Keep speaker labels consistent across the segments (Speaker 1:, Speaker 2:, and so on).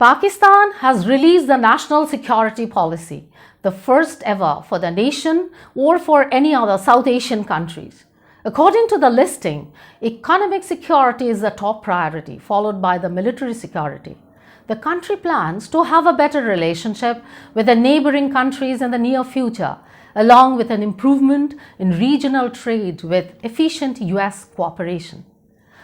Speaker 1: Pakistan has released the National Security Policy, the first ever for the nation or for any other South Asian countries. According to the listing, economic security is the top priority, followed by the military security. The country plans to have a better relationship with the neighboring countries in the near future, along with an improvement in regional trade with efficient US cooperation.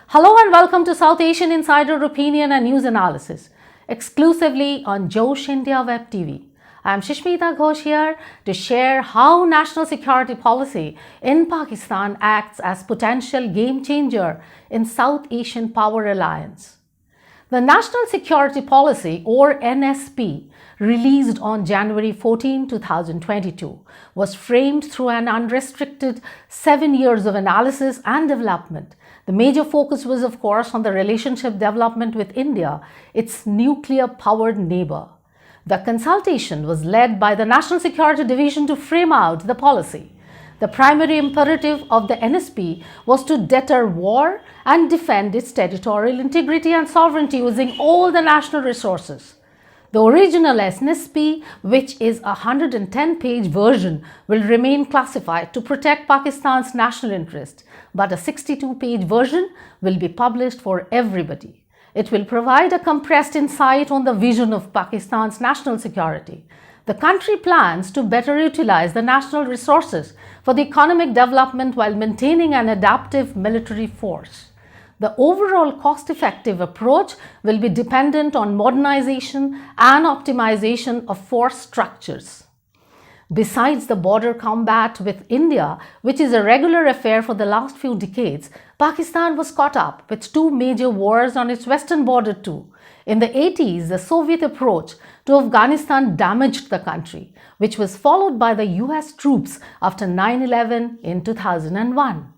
Speaker 1: Hello and welcome to South Asian Insider Opinion and News Analysis, exclusively on Josh India Web TV. I am Shishmita Ghosh here to share how national security policy in Pakistan acts as potential game changer in South Asian Power Alliance. The National Security Policy, or NSP, released on January 14, 2022, was framed through an unrestricted 7 years of analysis and development. The major focus was, of course, on the relationship development with India, its nuclear-powered neighbor. The consultation was led by the National Security Division to frame out the policy. The primary imperative of the NSP was to deter war and defend its territorial integrity and sovereignty using all the national resources. The original NSP, which is a 110-page version, will remain classified to protect Pakistan's national interest, but a 62-page version will be published for everybody. It will provide a compressed insight on the vision of Pakistan's national security. The country plans to better utilize the national resources for the economic development while maintaining an adaptive military force. The overall cost-effective approach will be dependent on modernization and optimization of force structures. Besides the border combat with India, which is a regular affair for the last few decades, Pakistan was caught up with two major wars on its western border too. In the 80s, the Soviet approach to Afghanistan damaged the country, which was followed by the US troops after 9/11 in 2001.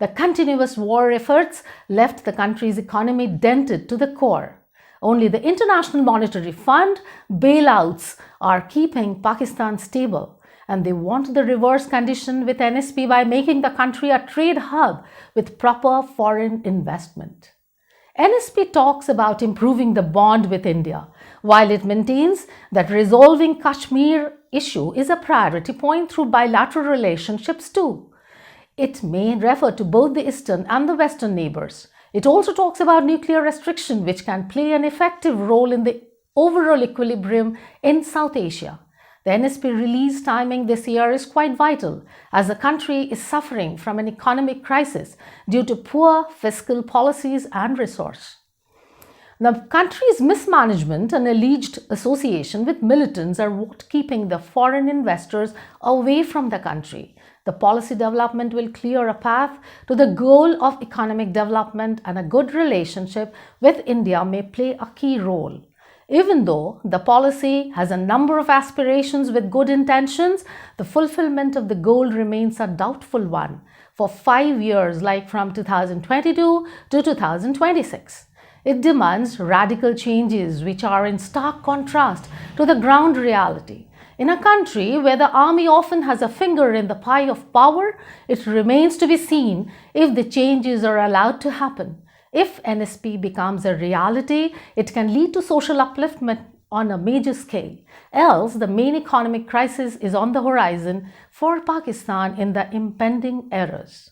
Speaker 1: The continuous war efforts left the country's economy dented to the core. Only the International Monetary Fund bailouts are keeping Pakistan stable, and they want the reverse condition with NSP by making the country a trade hub with proper foreign investment. NSP talks about improving the bond with India, while it maintains that resolving Kashmir issue is a priority point through bilateral relationships too. It may refer to both the eastern and the western neighbors. It also talks about nuclear restriction, which can play an effective role in the overall equilibrium in South Asia. The NSP release timing this year is quite vital, as the country is suffering from an economic crisis due to poor fiscal policies and resource. The country's mismanagement and alleged association with militants are what keeping the foreign investors away from the country. The policy development will clear a path to the goal of economic development, and a good relationship with India may play a key role. Even though the policy has a number of aspirations with good intentions, the fulfillment of the goal remains a doubtful one for 5 years, like from 2022 to 2026. It demands radical changes which are in stark contrast to the ground reality. In a country where the army often has a finger in the pie of power, it remains to be seen if the changes are allowed to happen. If NSP becomes a reality, it can lead to social upliftment on a major scale. Else, the main economic crisis is on the horizon for Pakistan in the impending eras.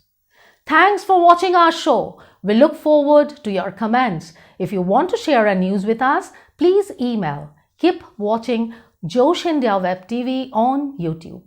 Speaker 1: Thanks for watching our show. We look forward to your comments. If you want to share a news with us, please email. Keep watching Josh India Web TV on YouTube.